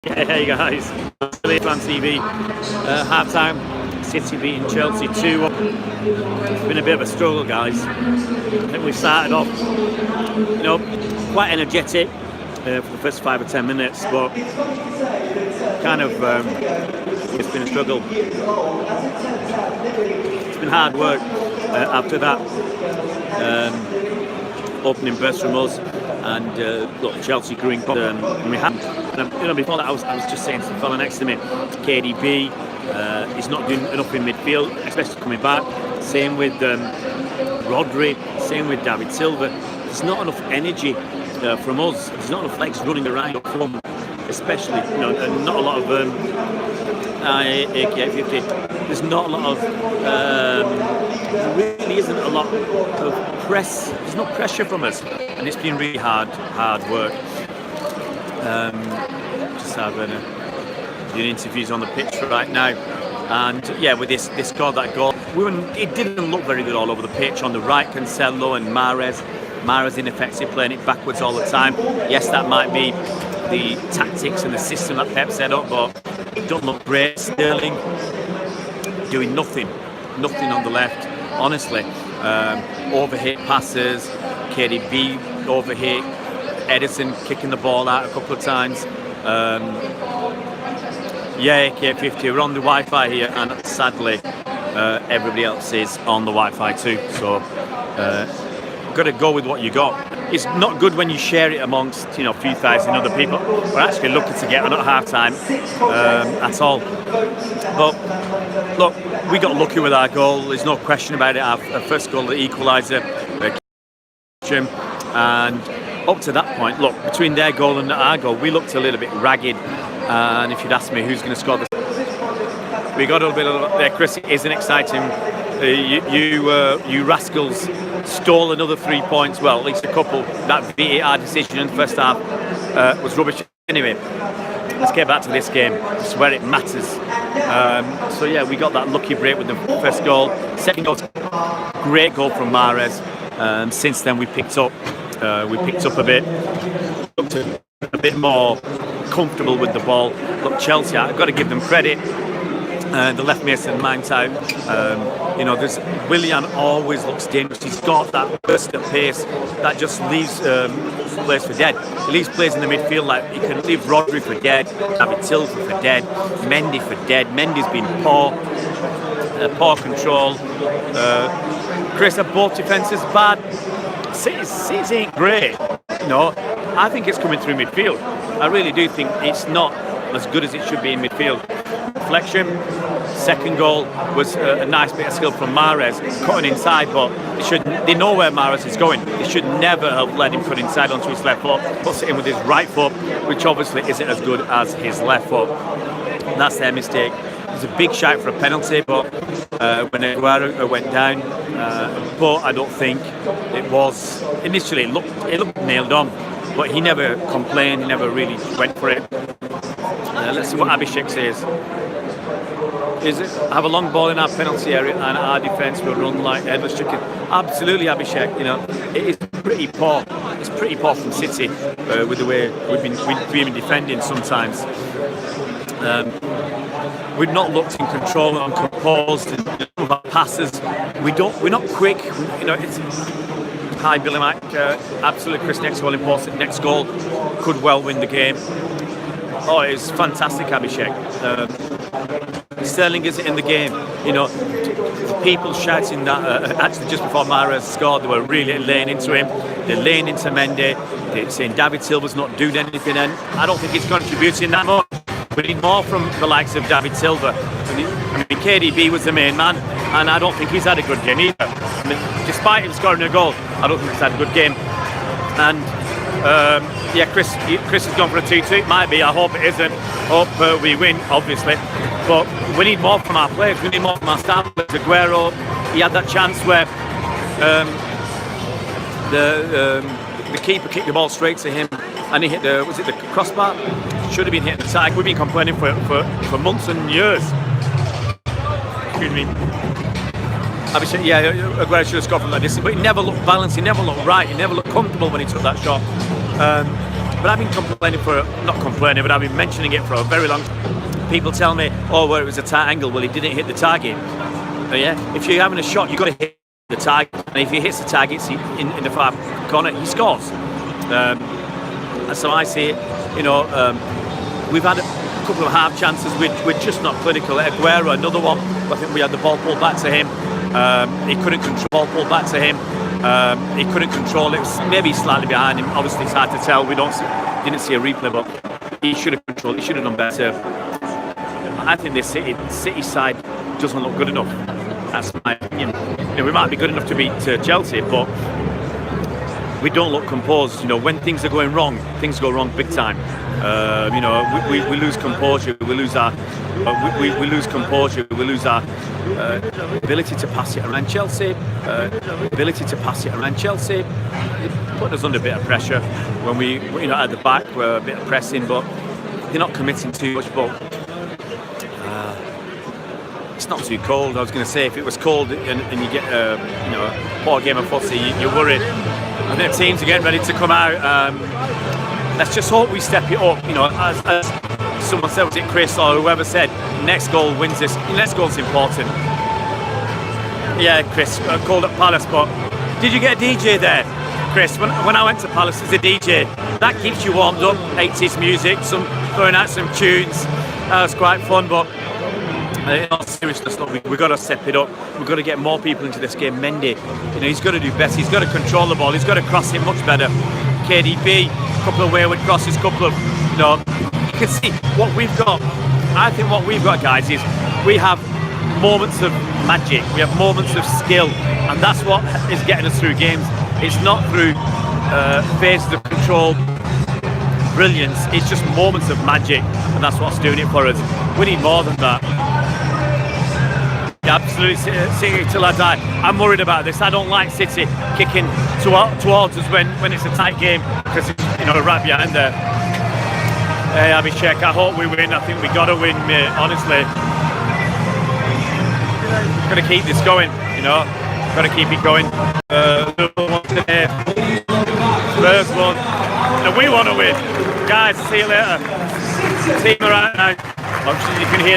Hey guys, Etihad on TV. Half time, City beating Chelsea 2-1. It's been a bit of a struggle, guys. I think we started off, quite energetic for the first 5 or 10 minutes, but kind of it's been a struggle. It's been hard work after that opening burst from us, and look, Chelsea grew in confidence, and we hadn't. And before that, I was just saying to the fella next to me, KDB is not doing enough in midfield, especially coming back. Same with Rodri, same with David Silva. There's not enough energy from us. There's not enough legs running around up front, especially. And not a lot of AK-50. There's not a lot of. There really isn't a lot of press. There's no pressure from us, and it's been really hard work. Just having doing interviews on the pitch right now, and yeah, with this scored that goal. It didn't look very good all over the pitch. On the right, Cancelo and Mahrez ineffective, playing it backwards all the time. Yes, that might be the tactics and the system that Pep set up, but it don't look great. Sterling doing nothing on the left. Honestly, overhit passes, KDB overhit, Edison kicking the ball out a couple of times. AK-50, we're on the Wi-Fi here, and sadly everybody else is on the Wi-Fi too, so got to go with what you got. It's not good when you share it amongst a few thousand other people. We're actually lucky to get on at half time at all. But look, we got lucky with our goal. There's no question about it. Our first goal, the equaliser, and up to that point, look, between their goal and our goal, we looked a little bit ragged. And if you'd asked me who's going to score we got a little bit of there. Chris, it isn't exciting. You rascals stole another 3 points. Well, at least a couple. That VAR decision in the first half was rubbish. Anyway, let's get back to this game. It's where it matters. So yeah, we got that lucky break with the first goal. Second goal, great goal from Mahrez. Since then, we picked up a bit. Looked a bit more comfortable with the ball. Look, Chelsea, I've got to give them credit. The left Mason Mount out. There's Willian always looks dangerous. He's got that burst of pace that just leaves players for dead. He leaves players in the midfield like he can leave Rodri for dead, David Silva for dead, Mendy for dead. Mendy's been poor control. Chris, are both defences bad? City's ain't great. I think it's coming through midfield. I really do think it's not as good as it should be in midfield. Deflection. Second goal was a nice bit of skill from Mahrez, cutting inside, but they know where Mahrez is going. They should never have let him cut inside onto his left foot, puts it in with his right foot, which obviously isn't as good as his left foot. That's their mistake. It was a big shout for a penalty, but when Aguero went down, but I don't think it was. Initially, it looked nailed on, but he never complained. He never really went for it. Let's see what Abhishek says. Have a long ball in our penalty area, and our defence will run like headless chicken. Absolutely, Abhishek. It is pretty poor. It's pretty poor from City with the way we've been defending sometimes. We've not looked in control and composed in our passes. We're not quick. It's hi Billy Mack. Absolutely, Chris. Next goal important. Next goal could well win the game. Oh, it's fantastic, Abhishek. Sterling is in the game. People shouting that actually just before Mahrez scored, they were really laying into him. They're laying into Mendy. They're saying David Silva's not doing anything, and I don't think he's contributing that much. We need more from the likes of David Silva. KDB was the main man, and I don't think he's had a good game either. Despite him scoring a goal, I don't think he's had a good game. And Chris has gone for a 2-2. It might be. I hope it isn't. Hope we win, obviously. But we need more from our players. We need more from our star players. Aguero, he had that chance where the keeper kicked the ball straight to him, and he hit the crossbar? Should have been hitting the tag. We've been complaining for months and years. Excuse me. Aguero should have scored from that distance, but he never looked balanced. He never looked right. He never looked comfortable when he took that shot. But I've been complaining not complaining, but I've been mentioning it for a very long time. People tell me, oh, well, it was a tight angle. Well, he didn't hit the target. But yeah, if you're having a shot, you've got to hit the target. And if he hits the target in the far corner, he scores. And so I see it, you know, we've had a couple of half chances. We're just not clinical. Aguero, another one. I think we had the ball pulled back to him. He couldn't control, pulled back to him. He couldn't control it. Maybe slightly behind him. Obviously, it's hard to tell. We didn't see a replay, but he should have controlled. He should have done better. I think this City side doesn't look good enough. That's my opinion. You know, we might be good enough to beat Chelsea, but we don't look composed. You know, when things are going wrong, things go wrong big time. You know, we lose composure. We lose our composure. We lose our ability to pass it around Chelsea. Ability to pass it around Chelsea. It put us under a bit of pressure when we, you know, at the back, we're a bit of pressing, but they're not committing too much. But it's not too cold. I was going to say, if it was cold and you get you know, a poor game of footy, you're worried. I think teams are getting ready to come out. Let's just hope we step it up. You know, as someone said, was it Chris or whoever said, next goal wins this. Next goal's important. Yeah, Chris, called up Palace, but did you get a DJ there, Chris? When I went to Palace, there's a DJ. That keeps you warmed up, 80s music, throwing out some tunes. That was quite fun, but in all seriousness, look, we've got to step it up. We've got to get more people into this game. Mendy, you know, he's got to do better. He's got to control the ball. He's got to cross it much better. KDB, a couple of wayward crosses, couple of, you know, you can see what we've got. I think what we've got, guys, is we have moments of magic. We have moments of skill, and that's what is getting us through games. It's not through phases of control, brilliance. It's just moments of magic, and that's what's doing it for us. We need more than that. Yeah, absolutely, City till I die. I'm worried about this. I don't like City kicking towards us when it's a tight game, because it's, you know, right behind there. Hey, Abhishek, I hope we win. I think we got to win, mate, honestly. Got to keep this going, you know. Got to keep it going. Liverpool won today. Spurs won. And we want to win. Guys, see you later. Team are right now. Obviously, you can hear the